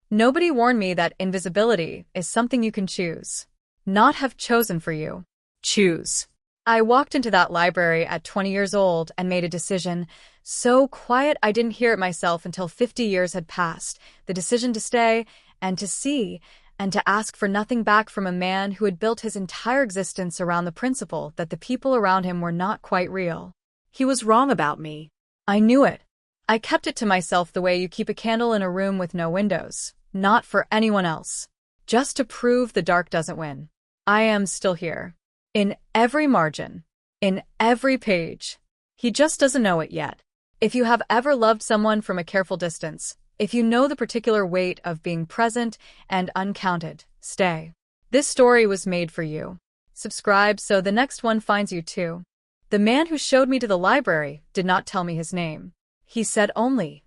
Nobody warned me that invisibility is something you can choose, not have chosen for you. Choose. I walked into that library at 20 years old and made a decision, so quiet I didn't hear it myself until 50 years had passed, the decision to stay and to see and to ask for nothing back from a man who had built his entire existence around the principle that the people around him were not quite real. He was wrong about me. I knew it. I kept it to myself the way you keep a candle in a room with no windows, not for anyone else. Just to prove the dark doesn't win. I am still here. In every margin. In every page. He just doesn't know it yet. If you have ever loved someone from a careful distance, if you know the particular weight of being present and uncounted, stay. This story was made for you. Subscribe so the next one finds you too. The man who showed me to the library did not tell me his name. He said only,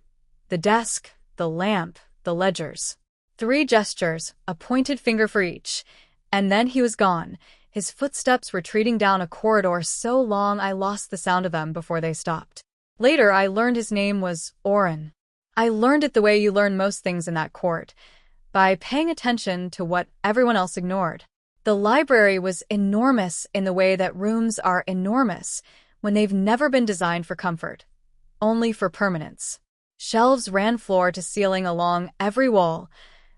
the desk, the lamp, the ledgers. 3 gestures, a pointed finger for each, and then he was gone, his footsteps retreating down a corridor so long I lost the sound of them before they stopped. Later I learned his name was Oren. I learned it the way you learn most things in that court, by paying attention to what everyone else ignored. The library was enormous in the way that rooms are enormous when they've never been designed for comfort, only for permanence. Shelves ran floor to ceiling along every wall,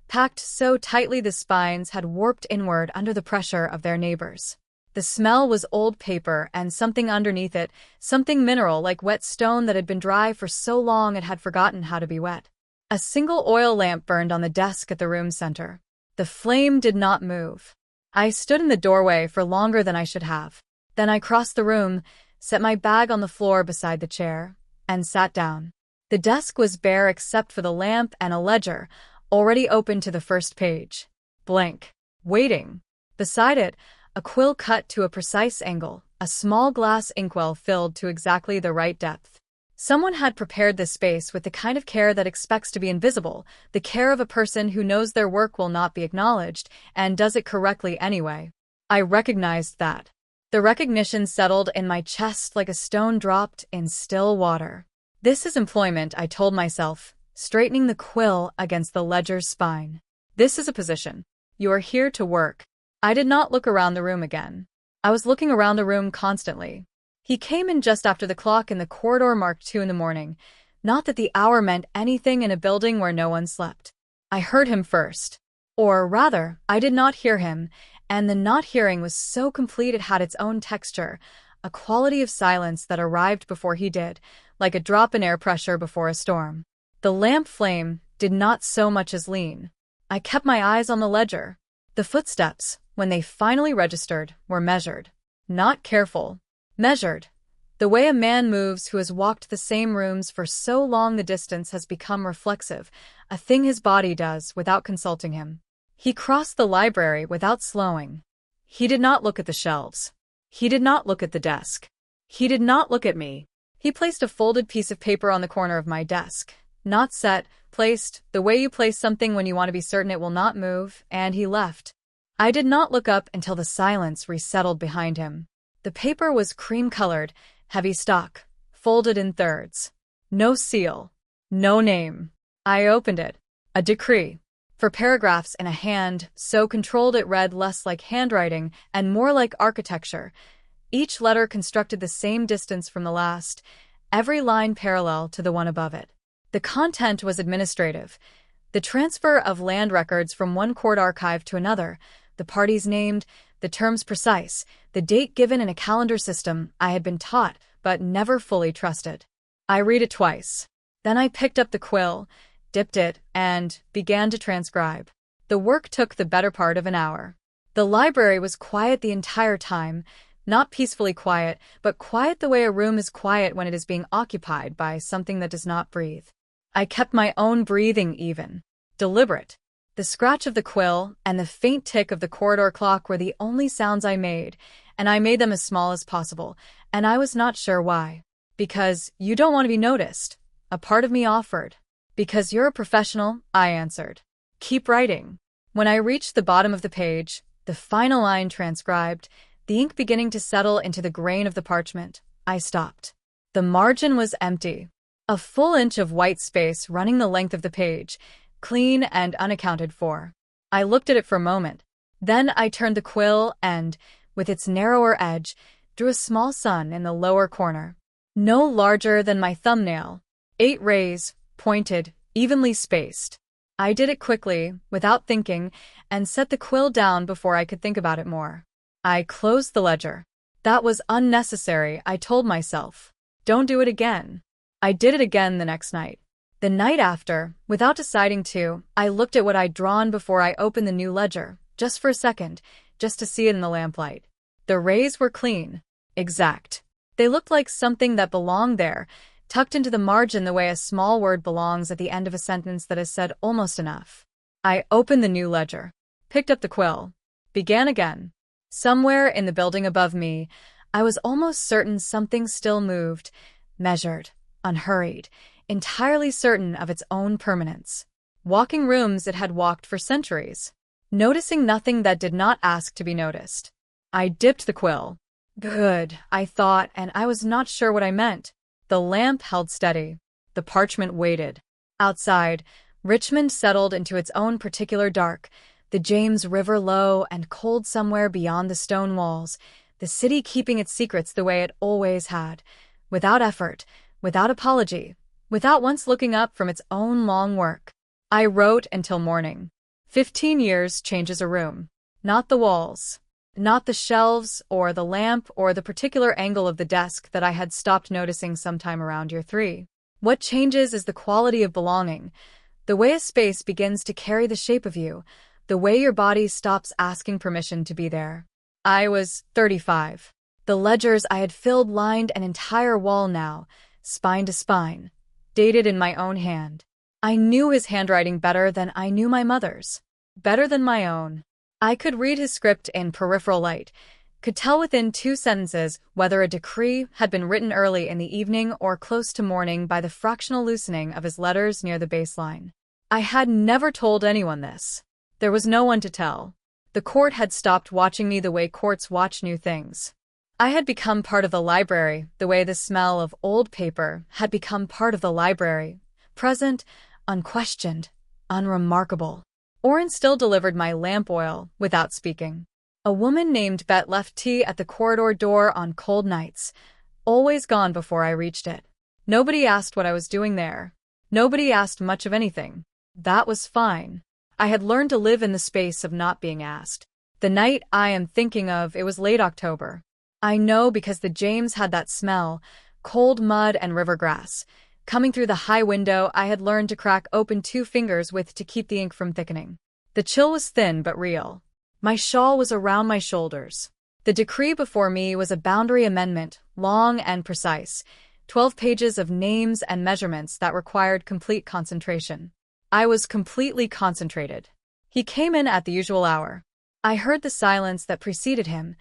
packed so tightly the spines had warped inward under the pressure of their neighbors. The smell was old paper and something underneath it, something mineral like wet stone that had been dry for so long it had forgotten how to be wet. A single oil lamp burned on the desk at the room's center. The flame did not move. I stood in the doorway for longer than I should have. Then I crossed the room, set my bag on the floor beside the chair, and sat down. The desk was bare except for the lamp and a ledger, already open to the first page. Blank. Waiting. Beside it, a quill cut to a precise angle, a small glass inkwell filled to exactly the right depth. Someone had prepared this space with the kind of care that expects to be invisible, the care of a person who knows their work will not be acknowledged and does it correctly anyway. I recognized that. The recognition settled in my chest like a stone dropped in still water. This is employment, I told myself, straightening the quill against the ledger's spine. This is a position. You are here to work. I did not look around the room again. I was looking around the room constantly. He came in just after the clock in the corridor marked 2 in the morning. Not that the hour meant anything in a building where no one slept. I heard him first. Or rather, I did not hear him, and the not hearing was so complete it had its own texture, a quality of silence that arrived before he did, like a drop in air pressure before a storm. The lamp flame did not so much as lean. I kept my eyes on the ledger. The footsteps, when they finally registered, were measured. Not careful. Measured. The way a man moves who has walked the same rooms for so long the distance has become reflexive, a thing his body does without consulting him. He crossed the library without slowing. He did not look at the shelves. He did not look at the desk. He did not look at me. He placed a folded piece of paper on the corner of my desk. Not set, placed, the way you place something when you want to be certain it will not move, and he left. I did not look up until the silence resettled behind him. The paper was cream-colored, heavy stock, folded in thirds. No seal. No name. I opened it. A decree. For paragraphs in a hand, so controlled it read less like handwriting and more like architecture. Each letter constructed the same distance from the last, every line parallel to the one above it. The content was administrative. The transfer of land records from one court archive to another, the parties named, the terms precise, the date given in a calendar system I had been taught but never fully trusted. I read it twice. Then I picked up the quill, dipped it, and began to transcribe. The work took the better part of an hour. The library was quiet the entire time, not peacefully quiet, but quiet the way a room is quiet when it is being occupied by something that does not breathe. I kept my own breathing even, deliberate. The scratch of the quill and the faint tick of the corridor clock were the only sounds I made, and I made them as small as possible, and I was not sure why. Because you don't want to be noticed, a part of me offered. Because you're a professional, I answered. Keep writing. When I reached the bottom of the page, the final line transcribed, the ink beginning to settle into the grain of the parchment, I stopped. The margin was empty. A full inch of white space running the length of the page, clean and unaccounted for. I looked at it for a moment. Then I turned the quill and, with its narrower edge, drew a small sun in the lower corner. No larger than my thumbnail. 8 rays, pointed, evenly spaced. I did it quickly, without thinking, and set the quill down before I could think about it more. I closed the ledger. That was unnecessary, I told myself. Don't do it again. I did it again the next night. The night after, without deciding to, I looked at what I'd drawn before I opened the new ledger, just for a second, just to see it in the lamplight. The rays were clean. Exact. They looked like something that belonged there, tucked into the margin the way a small word belongs at the end of a sentence that has said almost enough. I opened the new ledger, picked up the quill, began again. Somewhere in the building above me, I was almost certain something still moved, measured, unhurried, entirely certain of its own permanence. Walking rooms it had walked for centuries, noticing nothing that did not ask to be noticed. I dipped the quill. Good, I thought, and I was not sure what I meant. The lamp held steady. The parchment waited. Outside, Richmond settled into its own particular dark, the James River low and cold somewhere beyond the stone walls, the city keeping its secrets the way it always had, without effort, without apology, without once looking up from its own long work. I wrote until morning. 15 years changes a room. Not the walls. Not the shelves, or the lamp, or the particular angle of the desk that I had stopped noticing sometime around year 3. What changes is the quality of belonging, the way a space begins to carry the shape of you, the way your body stops asking permission to be there. I was 35. The ledgers I had filled lined an entire wall now, spine to spine, dated in my own hand. I knew his handwriting better than I knew my mother's, better than my own. I could read his script in peripheral light, could tell within 2 sentences whether a decree had been written early in the evening or close to morning by the fractional loosening of his letters near the baseline. I had never told anyone this. There was no one to tell. The court had stopped watching me the way courts watch new things. I had become part of the library, the way the smell of old paper had become part of the library, present, unquestioned, unremarkable. Orrin still delivered my lamp oil without speaking. A woman named Bet left tea at the corridor door on cold nights, always gone before I reached it. Nobody asked what I was doing there. Nobody asked much of anything. That was fine. I had learned to live in the space of not being asked. The night I am thinking of, it was late October. I know because the James had that smell, cold mud and river grass. Coming through the high window, I had learned to crack open 2 fingers with to keep the ink from thickening. The chill was thin but real. My shawl was around my shoulders. The decree before me was a boundary amendment, long and precise, 12 pages of names and measurements that required complete concentration. I was completely concentrated. He came in at the usual hour. I heard the silence that preceded him,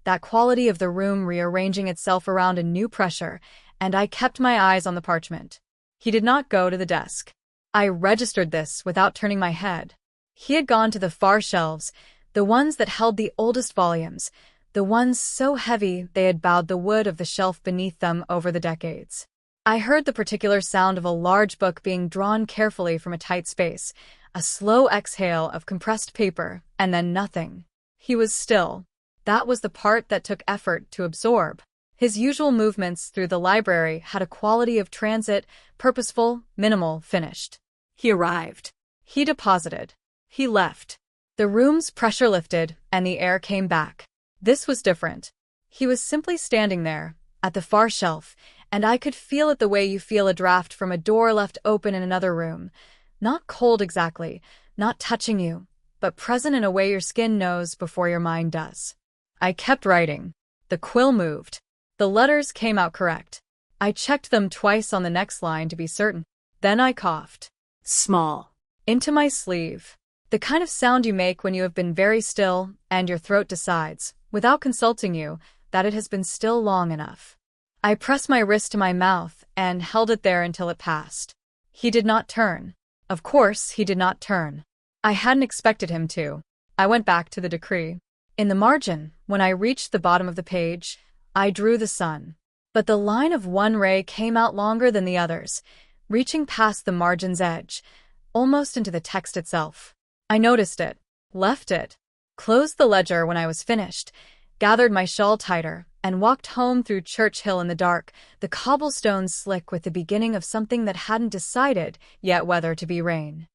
that quality of the room rearranging itself around a new pressure, and I kept my eyes on the parchment. He did not go to the desk. I registered this without turning my head. He had gone to the far shelves, the ones that held the oldest volumes, the ones so heavy they had bowed the wood of the shelf beneath them over the decades. I heard the particular sound of a large book being drawn carefully from a tight space, a slow exhale of compressed paper, and then nothing. He was still. That was the part that took effort to absorb. His usual movements through the library had a quality of transit, purposeful, minimal, finished. He arrived. He deposited. He left. The room's pressure lifted, and the air came back. This was different. He was simply standing there, at the far shelf, and I could feel it the way you feel a draft from a door left open in another room. Not cold exactly, not touching you, but present in a way your skin knows before your mind does. I kept writing. The quill moved. The letters came out correct. I checked them twice on the next line to be certain. Then I coughed. Small. Into my sleeve. The kind of sound you make when you have been very still and your throat decides, without consulting you, that it has been still long enough. I pressed my wrist to my mouth and held it there until it passed. He did not turn. Of course, he did not turn. I hadn't expected him to. I went back to the decree. In the margin, when I reached the bottom of the page, I drew the sun. But the line of one ray came out longer than the others, reaching past the margin's edge, almost into the text itself. I noticed it, left it, closed the ledger when I was finished, gathered my shawl tighter, and walked home through Church Hill in the dark, the cobblestones slick with the beginning of something that hadn't decided yet whether to be rain.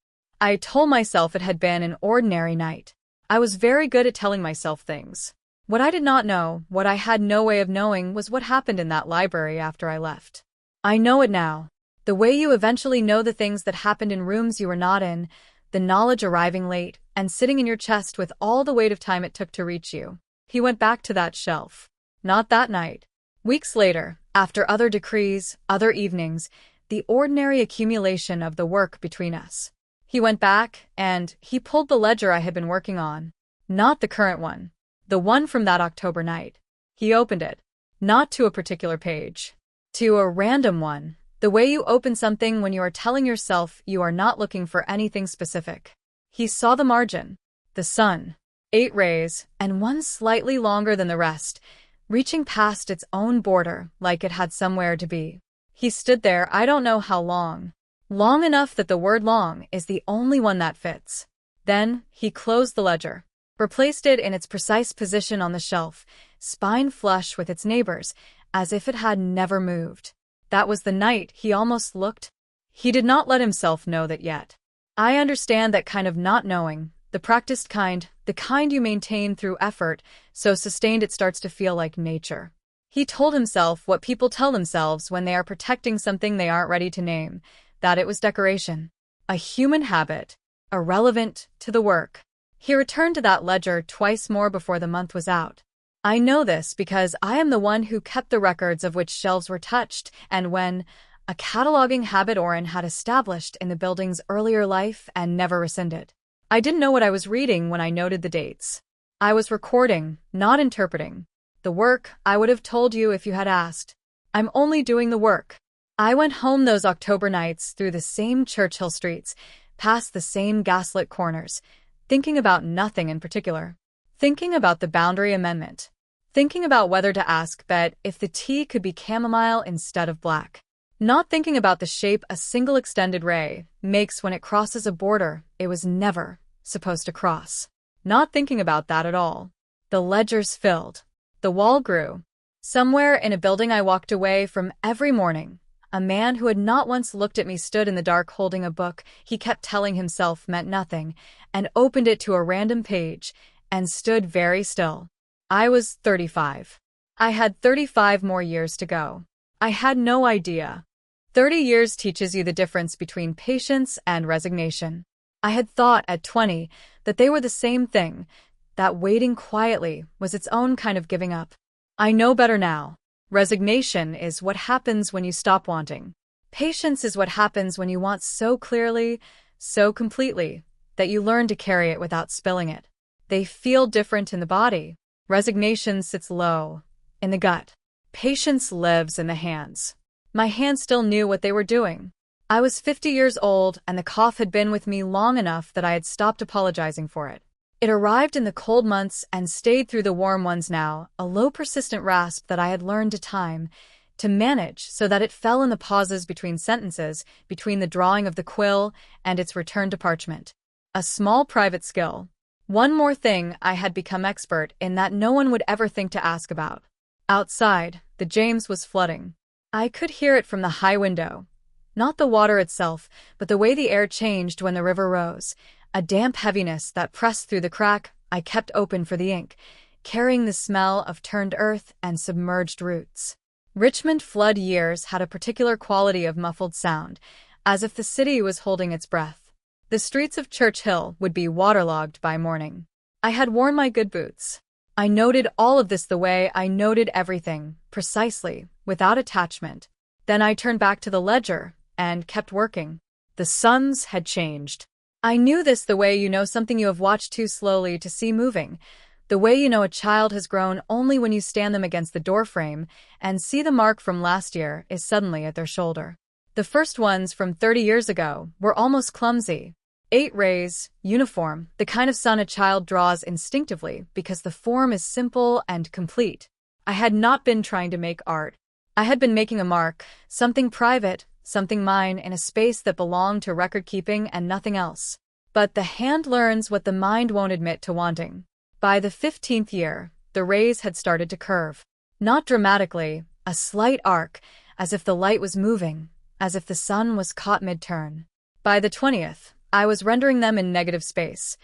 I told myself it had been an ordinary night. I was very good at telling myself things. What I did not know, what I had no way of knowing, was what happened in that library after I left. I know it now. The way you eventually know the things that happened in rooms you were not in, the knowledge arriving late and sitting in your chest with all the weight of time it took to reach you. He went back to that shelf. Not that night. Weeks later, after other decrees, other evenings, the ordinary accumulation of the work between us. He went back, and he pulled the ledger I had been working on. Not the current one. The one from that October night. He opened it. Not to a particular page. To a random one. The way you open something when you are telling yourself you are not looking for anything specific. He saw the margin. The sun. 8 rays, and one slightly longer than the rest, reaching past its own border like it had somewhere to be. He stood there I don't know how long. Long enough that the word long is the only one that fits. Then, he closed the ledger, replaced it in its precise position on the shelf, spine flush with its neighbors, as if it had never moved. That was the night he almost looked. He did not let himself know that yet. I understand that kind of not knowing, the practiced kind, the kind you maintain through effort, so sustained it starts to feel like nature. He told himself what people tell themselves when they are protecting something they aren't ready to name, that it was decoration. A human habit, irrelevant to the work. He returned to that ledger twice more before the month was out. I know this because I am the one who kept the records of which shelves were touched, and when, a cataloging habit Oren had established in the building's earlier life and never rescinded. I didn't know what I was reading when I noted the dates. I was recording, not interpreting. The work, I would have told you if you had asked. I'm only doing the work. I went home those October nights through the same Churchill streets, past the same gaslit corners, thinking about nothing in particular. Thinking about the boundary amendment. Thinking about whether to ask Bet if the tea could be chamomile instead of black. Not thinking about the shape a single extended ray makes when it crosses a border it was never supposed to cross. Not thinking about that at all. The ledgers filled. The wall grew. Somewhere in a building I walked away from every morning. A man who had not once looked at me stood in the dark holding a book he kept telling himself meant nothing, and opened it to a random page, and stood very still. I was 35. I had 35 more years to go. I had no idea. 30 years teaches you the difference between patience and resignation. I had thought at 20 that they were the same thing, that waiting quietly was its own kind of giving up. I know better now. Resignation is what happens when you stop wanting. Patience is what happens when you want so clearly, so completely, that you learn to carry it without spilling it. They feel different in the body. Resignation sits low, in the gut. Patience lives in the hands. My hands still knew what they were doing. I was 50 years old, and the cough had been with me long enough that I had stopped apologizing for it. It arrived in the cold months and stayed through the warm ones now, a low persistent rasp that I had learned to manage so that it fell in the pauses between sentences, between the drawing of the quill and its return to parchment. A small private skill. One more thing I had become expert in that no one would ever think to ask about. Outside, the James was flooding. I could hear it from the high window. Not the water itself, but the way the air changed when the river rose. A damp heaviness that pressed through the crack I kept open for the ink, carrying the smell of turned earth and submerged roots. Richmond flood years had a particular quality of muffled sound, as if the city was holding its breath. The streets of Church Hill would be waterlogged by morning. I had worn my good boots. I noted all of this the way I noted everything, precisely, without attachment. Then I turned back to the ledger and kept working. The suns had changed. I knew this the way you know something you have watched too slowly to see moving, the way you know a child has grown only when you stand them against the doorframe and see the mark from last year is suddenly at their shoulder. The first ones from 30 years ago were almost clumsy. 8 rays, uniform, the kind of sun a child draws instinctively because the form is simple and complete. I had not been trying to make art. I had been making a mark, something private, something mine in a space that belonged to record-keeping and nothing else. But the hand learns what the mind won't admit to wanting. By the 15th year, the rays had started to curve. Not dramatically, a slight arc, as if the light was moving, as if the sun was caught mid-turn. By the 20th, I was rendering them in negative space.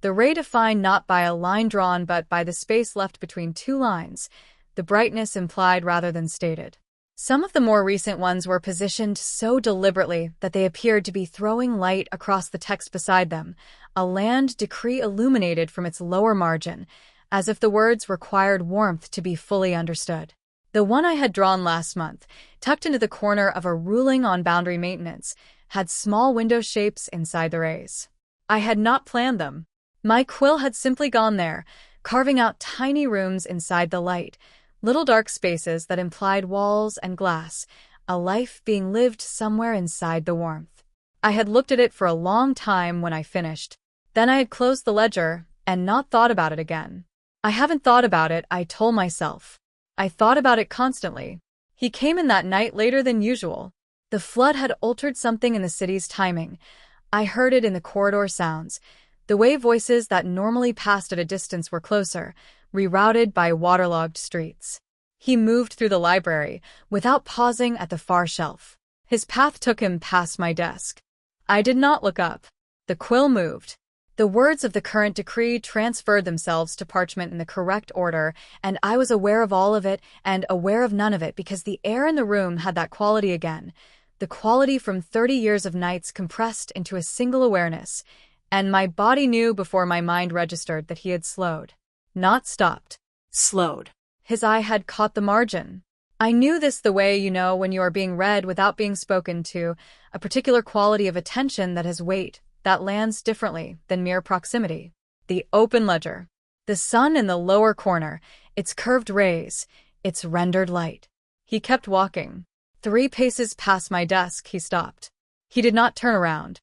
The ray defined not by a line drawn but by the space left between two lines, the brightness implied rather than stated. Some of the more recent ones were positioned so deliberately that they appeared to be throwing light across the text beside them, a land decree illuminated from its lower margin, as if the words required warmth to be fully understood. The one I had drawn last month, tucked into the corner of a ruling on boundary maintenance, had small window shapes inside the rays. I had not planned them. My quill had simply gone there, carving out tiny rooms inside the light, little dark spaces that implied walls and glass, a life being lived somewhere inside the warmth. I had looked at it for a long time when I finished. Then I had closed the ledger and not thought about it again. I haven't thought about it, I told myself. I thought about it constantly. He came in that night later than usual. The flood had altered something in the city's timing. I heard it in the corridor sounds. The way voices that normally passed at a distance were closer, rerouted by waterlogged streets. He moved through the library, without pausing at the far shelf. His path took him past my desk. I did not look up. The quill moved. The words of the current decree transferred themselves to parchment in the correct order, and I was aware of all of it and aware of none of it because the air in the room had that quality again, the quality from 30 years of nights compressed into a single awareness, and my body knew before my mind registered that he had slowed. Not stopped. Slowed. His eye had caught the margin. I knew this the way you know when you are being read without being spoken to, a particular quality of attention that has weight, that lands differently than mere proximity. The open ledger. The sun in the lower corner, its curved rays, its rendered light. He kept walking. 3 paces past my desk, he stopped. He did not turn around.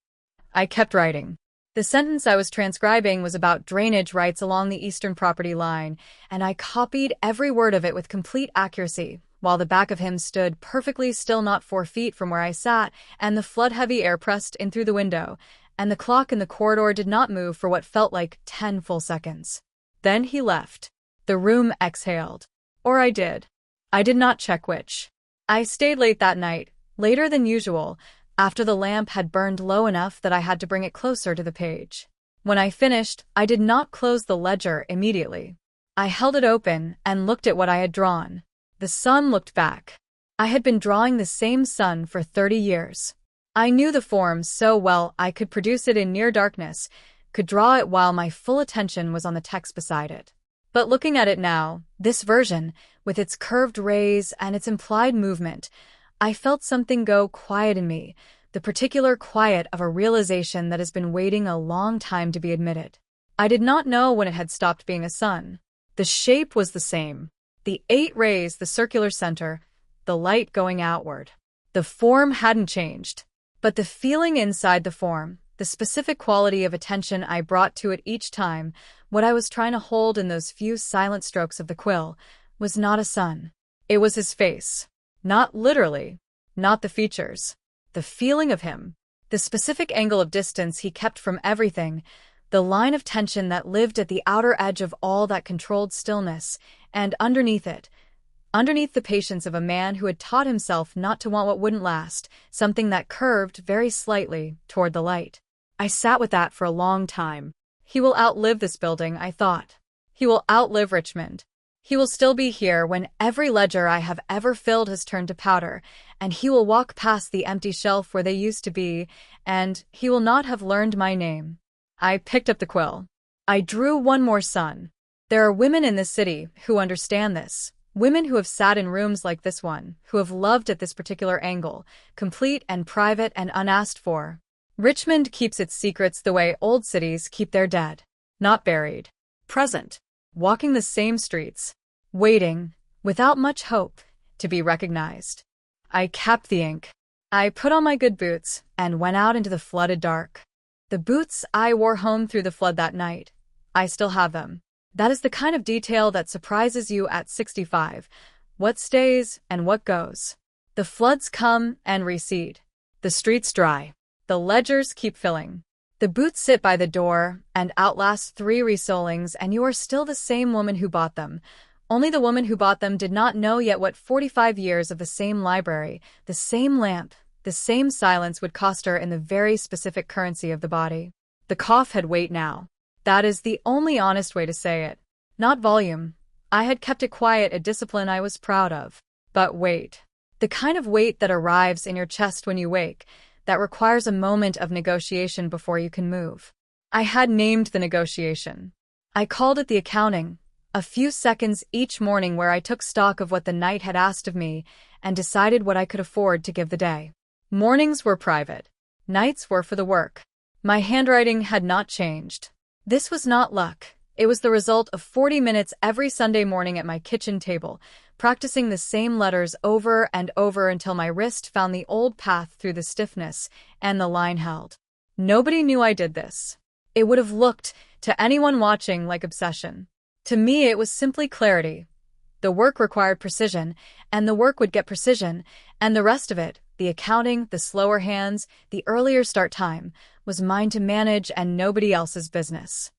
I kept writing. The sentence I was transcribing was about drainage rights along the eastern property line, and I copied every word of it with complete accuracy, while the back of him stood perfectly still not 4 feet from where I sat, and the flood-heavy air pressed in through the window, and the clock in the corridor did not move for what felt like 10 full seconds. Then he left. The room exhaled. Or I did. I did not check which. I stayed late that night, later than usual, after the lamp had burned low enough that I had to bring it closer to the page. When I finished, I did not close the ledger immediately. I held it open and looked at what I had drawn. The sun looked back. I had been drawing the same sun for 30 years. I knew the form so well I could produce it in near darkness, could draw it while my full attention was on the text beside it. But looking at it now, this version, with its curved rays and its implied movement, I felt something go quiet in me, the particular quiet of a realization that has been waiting a long time to be admitted. I did not know when it had stopped being a sun. The shape was the same. The 8 rays, the circular center, the light going outward. The form hadn't changed. But the feeling inside the form, the specific quality of attention I brought to it each time, what I was trying to hold in those few silent strokes of the quill, was not a sun. It was his face. Not literally, not the features. The feeling of him, the specific angle of distance he kept from everything, the line of tension that lived at the outer edge of all that controlled stillness, and underneath it, underneath the patience of a man who had taught himself not to want what wouldn't last, something that curved very slightly toward the light. I sat with that for a long time. He will outlive this building, I thought. He will outlive Richmond. He will still be here when every ledger I have ever filled has turned to powder, and he will walk past the empty shelf where they used to be, and he will not have learned my name. I picked up the quill. I drew one more sun. There are women in this city who understand this, women who have sat in rooms like this one, who have loved at this particular angle, complete and private and unasked for. Richmond keeps its secrets the way old cities keep their dead. Not buried. Present. Walking the same streets. Waiting, without much hope, to be recognized. I capped the ink. I put on my good boots and went out into the flooded dark. The boots I wore home through the flood that night. I still have them. That is the kind of detail that surprises you at 65. What stays and what goes. The floods come and recede. The streets dry. The ledgers keep filling. The boots sit by the door and outlast 3 resolings, and you are still the same woman who bought them. Only the woman who bought them did not know yet what 45 years of the same library, the same lamp, the same silence would cost her in the very specific currency of the body. The cough had weight now. That is the only honest way to say it. Not volume. I had kept it quiet, a discipline I was proud of. But weight. The kind of weight that arrives in your chest when you wake, that requires a moment of negotiation before you can move. I had named the negotiation. I called it the accounting. A few seconds each morning where I took stock of what the night had asked of me and decided what I could afford to give the day. Mornings were private. Nights were for the work. My handwriting had not changed. This was not luck. It was the result of 40 minutes every Sunday morning at my kitchen table, practicing the same letters over and over until my wrist found the old path through the stiffness, and the line held. Nobody knew I did this. It would have looked, to anyone watching, like obsession. To me, it was simply clarity. The work required precision, and the work would get precision, and the rest of it, the accounting, the slower hands, the earlier start time, was mine to manage and nobody else's business.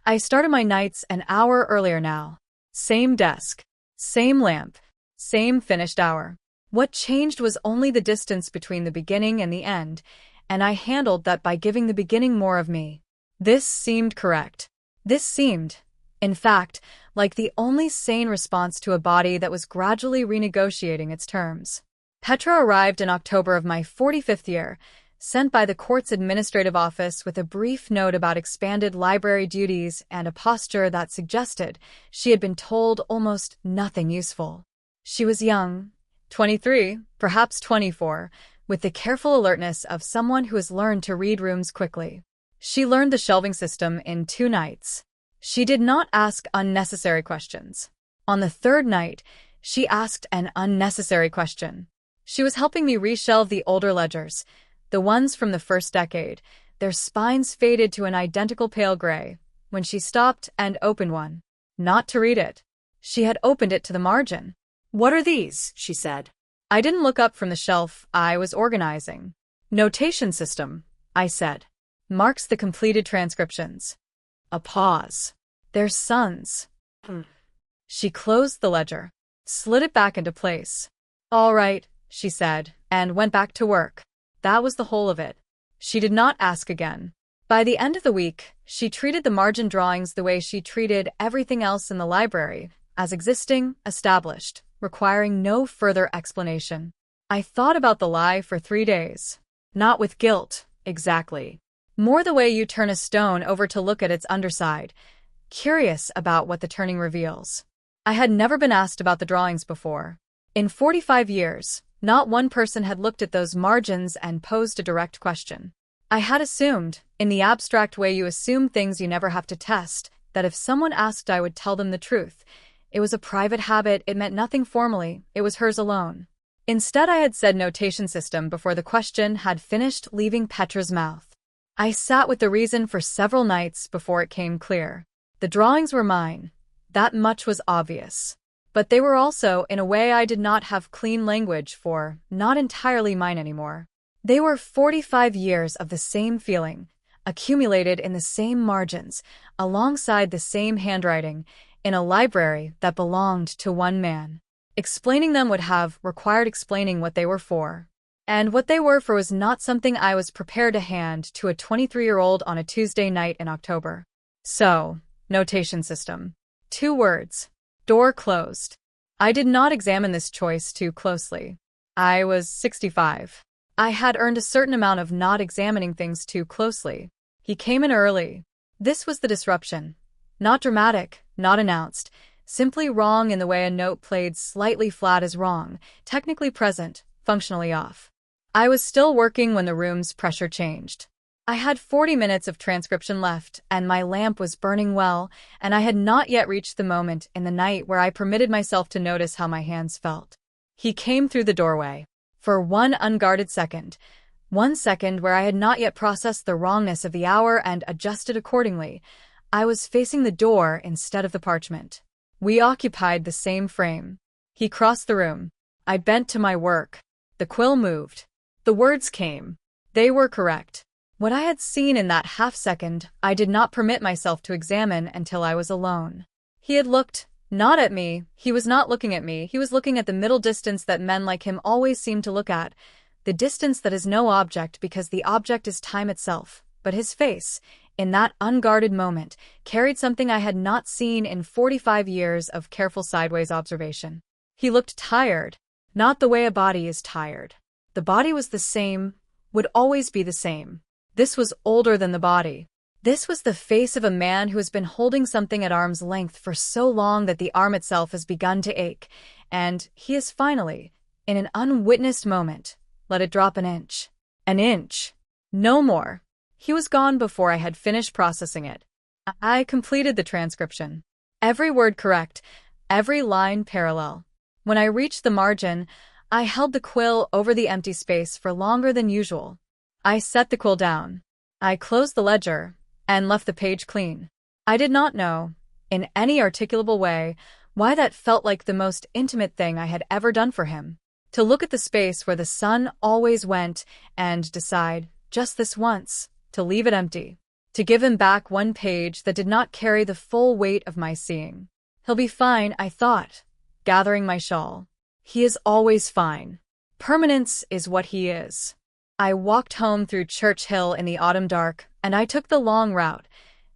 I started my nights an hour earlier now. Same desk. Same lamp. Same finished hour. What changed was only the distance between the beginning and the end, and I handled that by giving the beginning more of me. This seemed correct. This seemed, in fact, like the only sane response to a body that was gradually renegotiating its terms. Petra arrived in October of my 45th year, sent by the court's administrative office with a brief note about expanded library duties and a posture that suggested she had been told almost nothing useful. She was young, 23, perhaps 24, with the careful alertness of someone who has learned to read rooms quickly. She learned the shelving system in 2 nights. She did not ask unnecessary questions. On the 3rd night, she asked an unnecessary question. She was helping me reshelve the older ledgers, the ones from the first decade, their spines faded to an identical pale gray, when she stopped and opened one. Not to read it. She had opened it to the margin. "What are these?" she said. I didn't look up from the shelf I was organizing. "Notation system," I said. "Marks the completed transcriptions." A pause. "Their sons." She closed the ledger, slid it back into place. "All right," she said, and went back to work. That was the whole of it. She did not ask again. By the end of the week, she treated the margin drawings the way she treated everything else in the library, as existing, established, requiring no further explanation. I thought about the lie for 3 days. Not with guilt, exactly. More the way you turn a stone over to look at its underside, curious about what the turning reveals. I had never been asked about the drawings before. In 45 years, not one person had looked at those margins and posed a direct question. I had assumed, in the abstract way you assume things you never have to test, that if someone asked I would tell them the truth. It was a private habit, it meant nothing formally, it was hers alone. Instead, I had said notation system before the question had finished leaving Petra's mouth. I sat with the reason for several nights before it came clear. The drawings were mine. That much was obvious. But they were also, in a way I did not have clean language for, not entirely mine anymore. They were 45 years of the same feeling, accumulated in the same margins, alongside the same handwriting, in a library that belonged to one man. Explaining them would have required explaining what they were for. And what they were for was not something I was prepared to hand to a 23-year-old on a Tuesday night in October. So, notation system. 2 words. Door closed. I did not examine this choice too closely. I was 65. I had earned a certain amount of not examining things too closely. He came in early. This was the disruption. Not dramatic, not announced, simply wrong in the way a note played slightly flat is wrong, technically present, functionally off. I was still working when the room's pressure changed. I had 40 minutes of transcription left, and my lamp was burning well, and I had not yet reached the moment in the night where I permitted myself to notice how my hands felt. He came through the doorway. For one unguarded second, 1 second where I had not yet processed the wrongness of the hour and adjusted accordingly, I was facing the door instead of the parchment. We occupied the same frame. He crossed the room. I bent to my work. The quill moved. The words came. They were correct. What I had seen in that half-second, I did not permit myself to examine until I was alone. He had looked, not at me, he was not looking at me, he was looking at the middle distance that men like him always seem to look at, the distance that is no object because the object is time itself. But his face, in that unguarded moment, carried something I had not seen in 45 years of careful sideways observation. He looked tired, not the way a body is tired. The body was the same, would always be the same. This was older than the body. This was the face of a man who has been holding something at arm's length for so long that the arm itself has begun to ache, and he has finally, in an unwitnessed moment, let it drop an inch. An inch. No more. He was gone before I had finished processing it. I completed the transcription. Every word correct, every line parallel. When I reached the margin, I held the quill over the empty space for longer than usual. I set the quill down. I closed the ledger and left the page clean. I did not know, in any articulable way, why that felt like the most intimate thing I had ever done for him. To look at the space where the sun always went and decide, just this once, to leave it empty. To give him back one page that did not carry the full weight of my seeing. He'll be fine, I thought, gathering my shawl. He is always fine. Permanence is what he is. I walked home through Church Hill in the autumn dark, and I took the long route,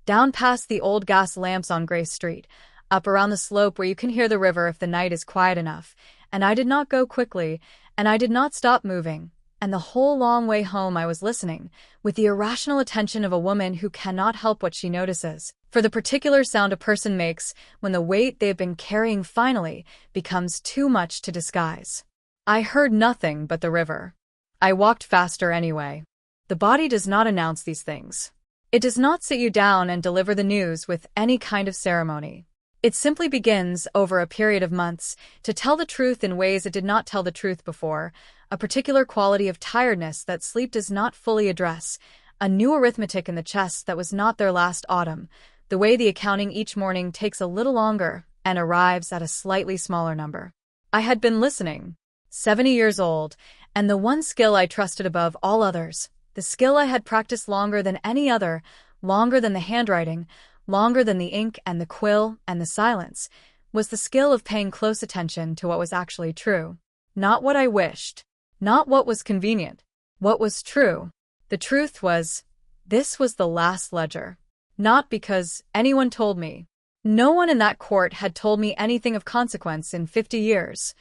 down past the old gas lamps on Grace Street, up around the slope where you can hear the river if the night is quiet enough, and I did not go quickly, and I did not stop moving, and the whole long way home I was listening, with the irrational attention of a woman who cannot help what she notices, for the particular sound a person makes when the weight they have been carrying finally becomes too much to disguise. I heard nothing but the river. I walked faster anyway. The body does not announce these things. It does not sit you down and deliver the news with any kind of ceremony. It simply begins, over a period of months, to tell the truth in ways it did not tell the truth before, a particular quality of tiredness that sleep does not fully address, a new arithmetic in the chest that was not there last autumn, the way the accounting each morning takes a little longer and arrives at a slightly smaller number. I had been listening, 70 years old, and the one skill I trusted above all others, the skill I had practiced longer than any other, longer than the handwriting, longer than the ink and the quill and the silence, was the skill of paying close attention to what was actually true. Not what I wished. Not what was convenient. What was true. The truth was, this was the last ledger. Not because anyone told me. No one in that court had told me anything of consequence in 50 years.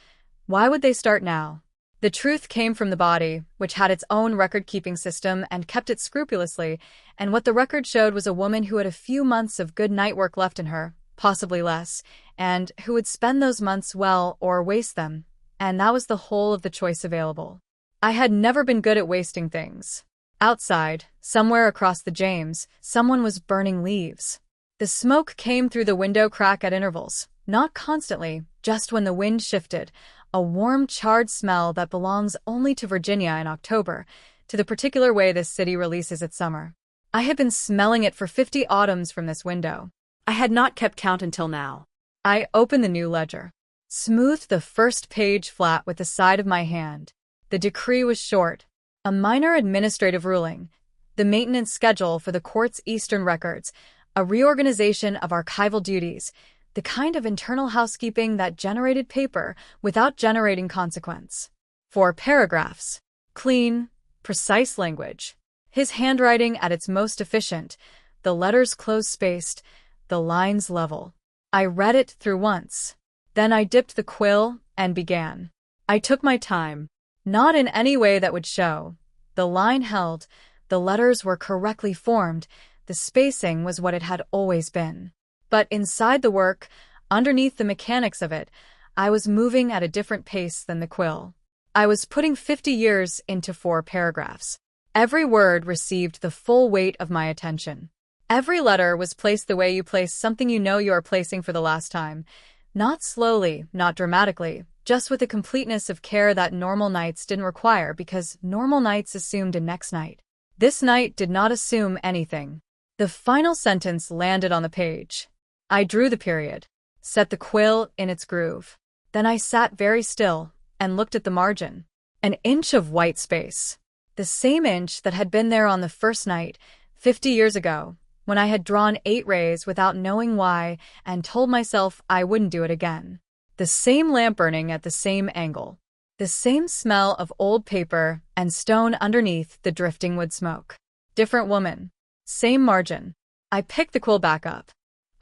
Why would they start now? The truth came from the body, which had its own record-keeping system and kept it scrupulously, and what the record showed was a woman who had a few months of good night work left in her, possibly less, and who would spend those months well or waste them, and that was the whole of the choice available. I had never been good at wasting things. Outside, somewhere across the James, someone was burning leaves. The smoke came through the window crack at intervals, not constantly, just when the wind shifted, a warm, charred smell that belongs only to Virginia in October, to the particular way this city releases its summer. I had been smelling it for 50 autumns from this window. I had not kept count until now. I opened the new ledger, smoothed the first page flat with the side of my hand. The decree was short, a minor administrative ruling, the maintenance schedule for the court's Eastern records, a reorganization of archival duties, the kind of internal housekeeping that generated paper without generating consequence. 4 paragraphs. Clean, precise language. His handwriting at its most efficient, the letters close-spaced, the lines level. I read it through once. Then I dipped the quill and began. I took my time, not in any way that would show. The line held, the letters were correctly formed, the spacing was what it had always been. But inside the work, underneath the mechanics of it, I was moving at a different pace than the quill. I was putting 50 years into 4 paragraphs. Every word received the full weight of my attention. Every letter was placed the way you place something you know you are placing for the last time. Not slowly, not dramatically, just with a completeness of care that normal nights didn't require because normal nights assumed a next night. This night did not assume anything. The final sentence landed on the page. I drew the period, set the quill in its groove. Then I sat very still and looked at the margin. An inch of white space. The same inch that had been there on the first night, 50 years ago, when I had drawn 8 rays without knowing why and told myself I wouldn't do it again. The same lamp burning at the same angle. The same smell of old paper and stone underneath the drifting wood smoke. Different woman. Same margin. I picked the quill back up.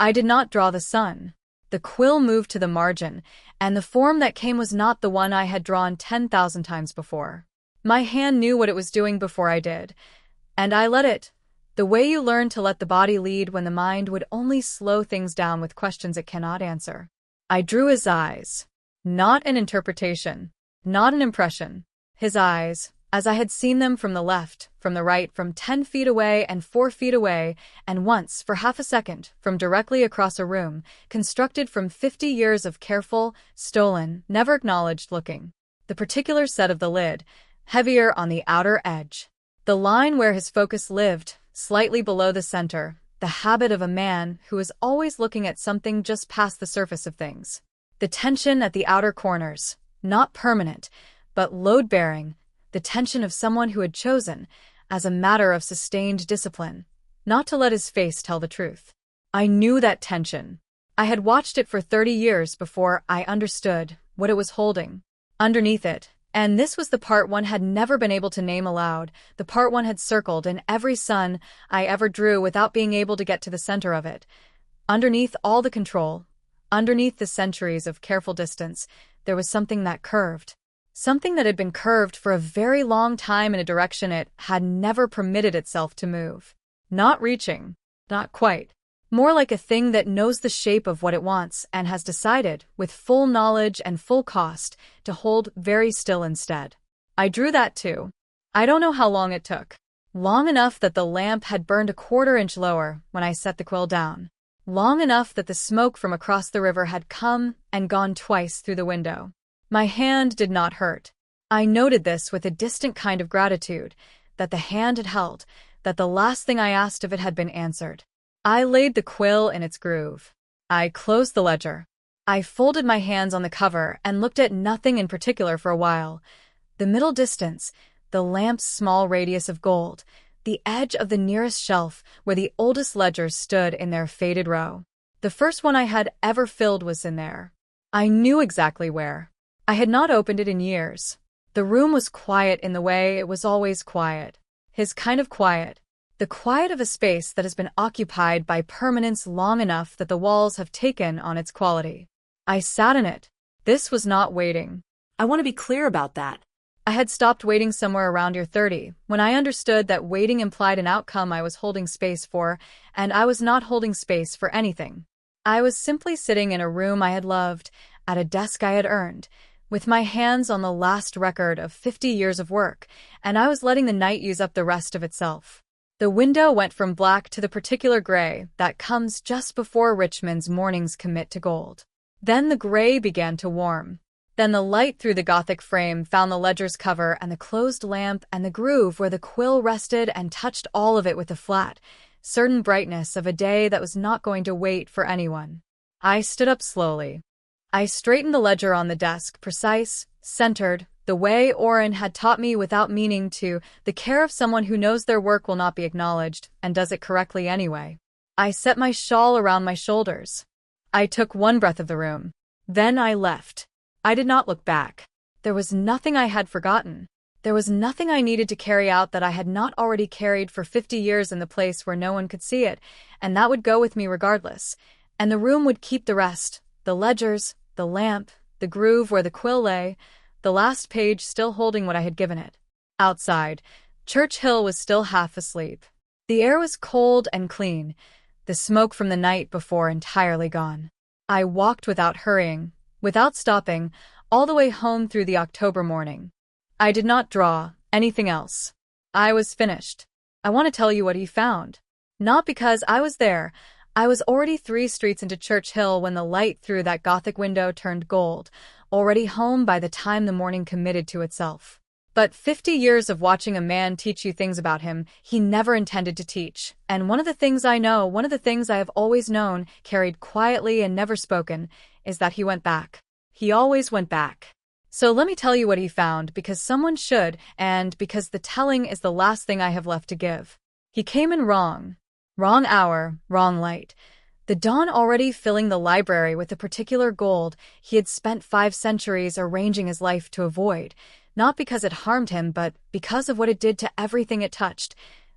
I did not draw the sun. The quill moved to the margin, and the form that came was not the one I had drawn 10,000 times before. My hand knew what it was doing before I did, and I let it. The way you learn to let the body lead when the mind would only slow things down with questions it cannot answer. I drew his eyes. Not an interpretation. Not an impression. His eyes, as I had seen them from the left, from the right, from 10 feet away and 4 feet away, and once, for half a second, from directly across a room, constructed from 50 years of careful, stolen, never acknowledged looking. The particular set of the lid, heavier on the outer edge. The line where his focus lived, slightly below the center, the habit of a man who is always looking at something just past the surface of things. The tension at the outer corners. Not permanent, but load-bearing, the tension of someone who had chosen, as a matter of sustained discipline, not to let his face tell the truth. I knew that tension. I had watched it for 30 years before I understood what it was holding. Underneath it, and this was the part one had never been able to name aloud, the part one had circled in every sun I ever drew without being able to get to the center of it. Underneath all the control, underneath the centuries of careful distance, there was something that curved. Something that had been curved for a very long time in a direction it had never permitted itself to move. Not reaching. Not quite. More like a thing that knows the shape of what it wants and has decided, with full knowledge and full cost, to hold very still instead. I drew that too. I don't know how long it took. Long enough that the lamp had burned a 1/4 inch lower when I set the quill down. Long enough that the smoke from across the river had come and gone twice through the window. My hand did not hurt. I noted this with a distant kind of gratitude, that the hand had held, that the last thing I asked of it had been answered. I laid the quill in its groove. I closed the ledger. I folded my hands on the cover and looked at nothing in particular for a while. The middle distance, the lamp's small radius of gold, the edge of the nearest shelf where the oldest ledgers stood in their faded row. The first one I had ever filled was in there. I knew exactly where. I had not opened it in years. The room was quiet in the way it was always quiet. His kind of quiet. The quiet of a space that has been occupied by permanence long enough that the walls have taken on its quality. I sat in it. This was not waiting. I want to be clear about that. I had stopped waiting somewhere around year 30, when I understood that waiting implied an outcome I was holding space for, and I was not holding space for anything. I was simply sitting in a room I had loved, at a desk I had earned, with my hands on the last record of 50 years of work, and I was letting the night use up the rest of itself. The window went from black to the particular gray that comes just before Richmond's mornings commit to gold. Then the gray began to warm. Then the light through the Gothic frame found the ledger's cover and the closed lamp and the groove where the quill rested and touched all of it with the flat, certain brightness of a day that was not going to wait for anyone. I stood up slowly. I straightened the ledger on the desk, precise, centered, the way Oren had taught me without meaning to, the care of someone who knows their work will not be acknowledged and does it correctly anyway. I set my shawl around my shoulders. I took one breath of the room. Then I left. I did not look back. There was nothing I had forgotten. There was nothing I needed to carry out that I had not already carried for 50 years in the place where no one could see it, and that would go with me regardless. And the room would keep the rest, the ledgers, the lamp, the groove where the quill lay, the last page still holding what I had given it. Outside, Church Hill was still half asleep. The air was cold and clean, the smoke from the night before entirely gone. I walked without hurrying, without stopping, all the way home through the October morning. I did not draw anything else. I was finished. I want to tell you what he found. Not because I was there. I was already 3 streets into Church Hill when the light through that Gothic window turned gold, already home by the time the morning committed to itself. But 50 years of watching a man teach you things about him he never intended to teach, and one of the things I know, one of the things I have always known, carried quietly and never spoken, is that he went back. He always went back. So let me tell you what he found, because someone should, and because the telling is the last thing I have left to give. He came in wrong. Wrong hour, wrong light. The dawn already filling the library with the particular gold he had spent 5 centuries arranging his life to avoid, not because it harmed him, but because of what it did to everything it touched,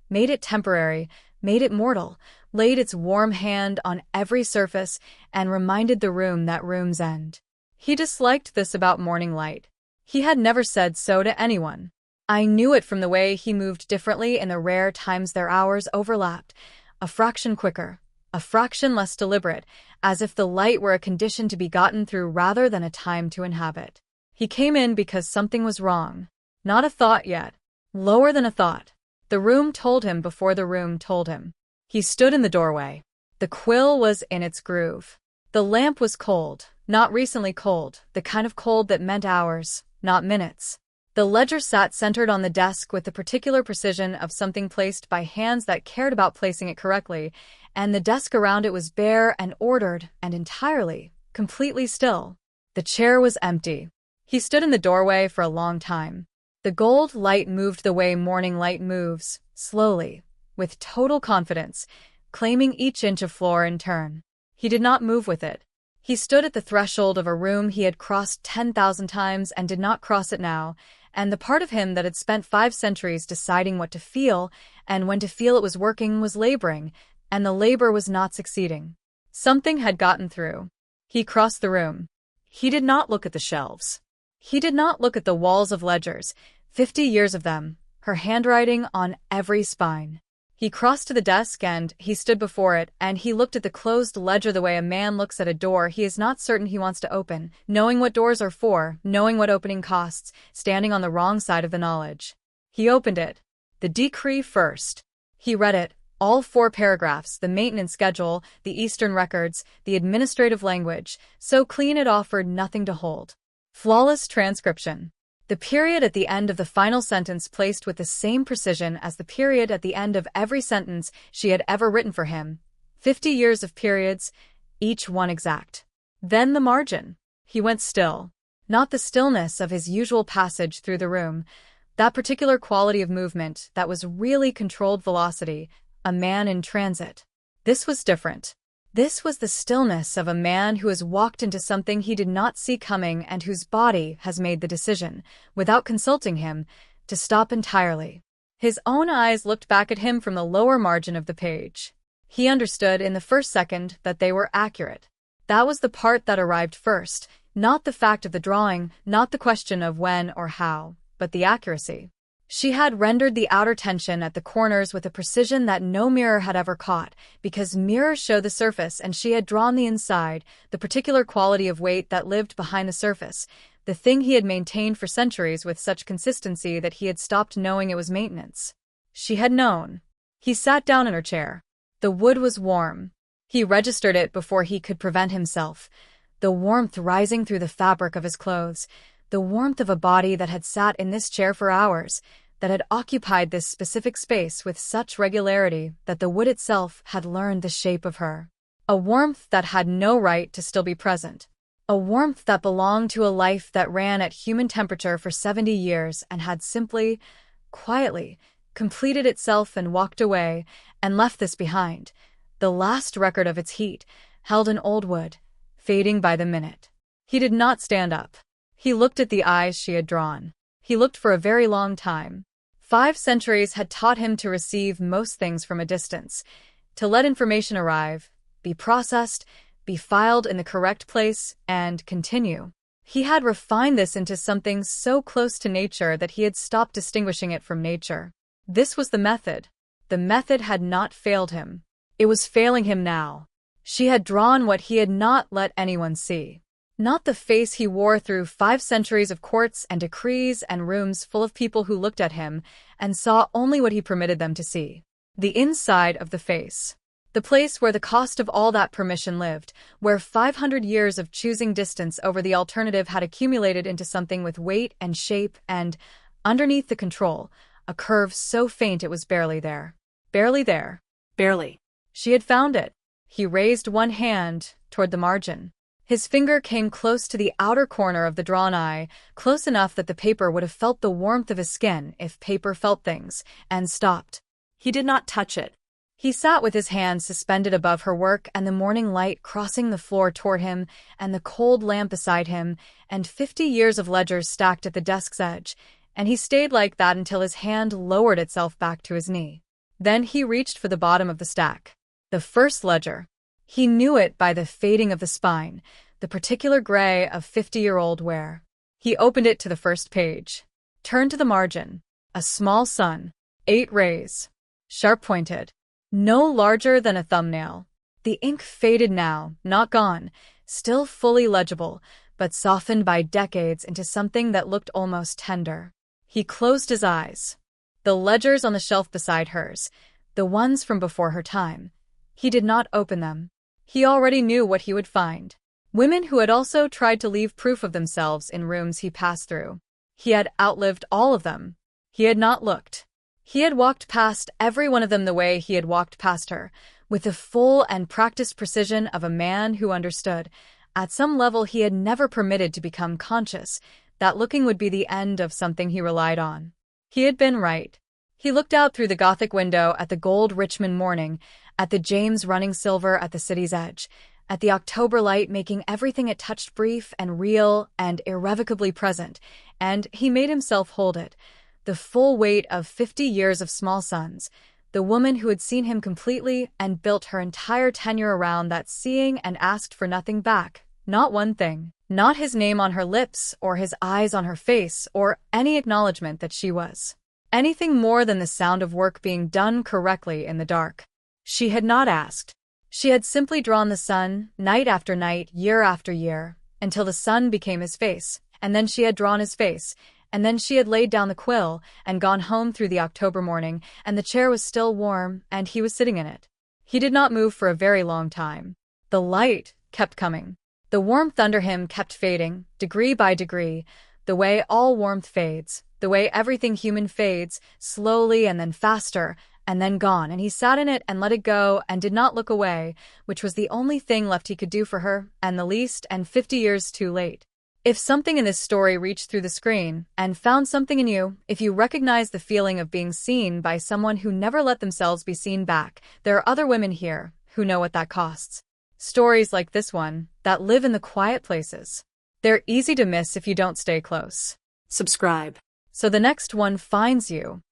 made it temporary, made it mortal, laid its warm hand on every surface, and reminded the room that room's end. He disliked this about morning light. He had never said so to anyone. I knew it from the way he moved differently in the rare times their hours overlapped, a fraction quicker, a fraction less deliberate, as if the light were a condition to be gotten through rather than a time to inhabit. He came in because something was wrong. Not a thought yet. Lower than a thought. The room told him before the room told him. He stood in the doorway. The quill was in its groove. The lamp was cold, not recently cold, the kind of cold that meant hours, not minutes. The ledger sat centered on the desk with the particular precision of something placed by hands that cared about placing it correctly, and the desk around it was bare and ordered and entirely, completely still. The chair was empty. He stood in the doorway for a long time. The gold light moved the way morning light moves, slowly, with total confidence, claiming each inch of floor in turn. He did not move with it. He stood at the threshold of a room he had crossed 10,000 times and did not cross it now, and the part of him that had spent 5 centuries deciding what to feel and when to feel it was working was laboring, and the labor was not succeeding. Something had gotten through. He crossed the room. He did not look at the shelves. He did not look at the walls of ledgers, 50 years of them, her handwriting on every spine. He crossed to the desk and he stood before it, and he looked at the closed ledger the way a man looks at a door he is not certain he wants to open, knowing what doors are for, knowing what opening costs, standing on the wrong side of the knowledge. He opened it. The decree first. He read it, all 4 paragraphs, the maintenance schedule, the Eastern records, the administrative language, so clean it offered nothing to hold. Flawless transcription. The period at the end of the final sentence placed with the same precision as the period at the end of every sentence she had ever written for him. 50 years of periods, each one exact. Then the margin. He went still. Not the stillness of his usual passage through the room, that particular quality of movement that was really controlled velocity, a man in transit. This was different. This was the stillness of a man who has walked into something he did not see coming and whose body has made the decision, without consulting him, to stop entirely. His own eyes looked back at him from the lower margin of the page. He understood in the first second that they were accurate. That was the part that arrived first, not the fact of the drawing, not the question of when or how, but the accuracy. She had rendered the outer tension at the corners with a precision that no mirror had ever caught, because mirrors show the surface and she had drawn the inside, the particular quality of weight that lived behind the surface, the thing he had maintained for centuries with such consistency that he had stopped knowing it was maintenance. She had known. He sat down in her chair. The wood was warm. He registered it before he could prevent himself, the warmth rising through the fabric of his clothes, the warmth of a body that had sat in this chair for hours, that had occupied this specific space with such regularity that the wood itself had learned the shape of her. A warmth that had no right to still be present. A warmth that belonged to a life that ran at human temperature for 70 years and had simply, quietly, completed itself and walked away and left this behind, the last record of its heat, held in old wood, fading by the minute. He did not stand up. He looked at the eyes she had drawn. He looked for a very long time. 5 centuries had taught him to receive most things from a distance, to let information arrive, be processed, be filed in the correct place, and continue. He had refined this into something so close to nature that he had stopped distinguishing it from nature. This was the method. The method had not failed him. It was failing him now. She had drawn what he had not let anyone see. Not the face he wore through 5 centuries of courts and decrees and rooms full of people who looked at him and saw only what he permitted them to see. The inside of the face. The place where the cost of all that permission lived, where 500 years of choosing distance over the alternative had accumulated into something with weight and shape and, underneath the control, a curve so faint it was barely there. Barely there. Barely. She had found it. He raised one hand toward the margin. His finger came close to the outer corner of the drawn eye, close enough that the paper would have felt the warmth of his skin if paper felt things, and stopped. He did not touch it. He sat with his hands suspended above her work and the morning light crossing the floor toward him and the cold lamp beside him and 50 years of ledgers stacked at the desk's edge, and he stayed like that until his hand lowered itself back to his knee. Then he reached for the bottom of the stack. The first ledger. He knew it by the fading of the spine, the particular gray of 50-year-old wear. He opened it to the first page. Turned to the margin. A small sun. 8 rays. Sharp-pointed. No larger than a thumbnail. The ink faded now, not gone, still fully legible, but softened by decades into something that looked almost tender. He closed his eyes. The ledgers on the shelf beside hers, the ones from before her time. He did not open them. He already knew what he would find. Women who had also tried to leave proof of themselves in rooms he passed through. He had outlived all of them. He had not looked. He had walked past every one of them the way he had walked past her, with the full and practiced precision of a man who understood, at some level he had never permitted to become conscious, that looking would be the end of something he relied on. He had been right. He looked out through the Gothic window at the gold Richmond morning, at the James running silver at the city's edge, at the October light making everything it touched brief and real and irrevocably present, and he made himself hold it, the full weight of 50 years of small suns, the woman who had seen him completely and built her entire tenure around that seeing and asked for nothing back, not one thing, not his name on her lips or his eyes on her face or any acknowledgement that she was anything more than the sound of work being done correctly in the dark. She had not asked. She had simply drawn the sun, night after night, year after year, until the sun became his face, and then she had drawn his face, and then she had laid down the quill and gone home through the October morning, and the chair was still warm, and he was sitting in it. He did not move for a very long time. The light kept coming. The warmth under him kept fading, degree by degree, the way all warmth fades, the way everything human fades, slowly and then faster, and then gone, and he sat in it and let it go and did not look away, which was the only thing left he could do for her, and the least, and 50 years too late. If something in this story reached through the screen and found something in you, if you recognize the feeling of being seen by someone who never let themselves be seen back, there are other women here who know what that costs. Stories like this one that live in the quiet places. They're easy to miss if you don't stay close. Subscribe. So the next one finds you.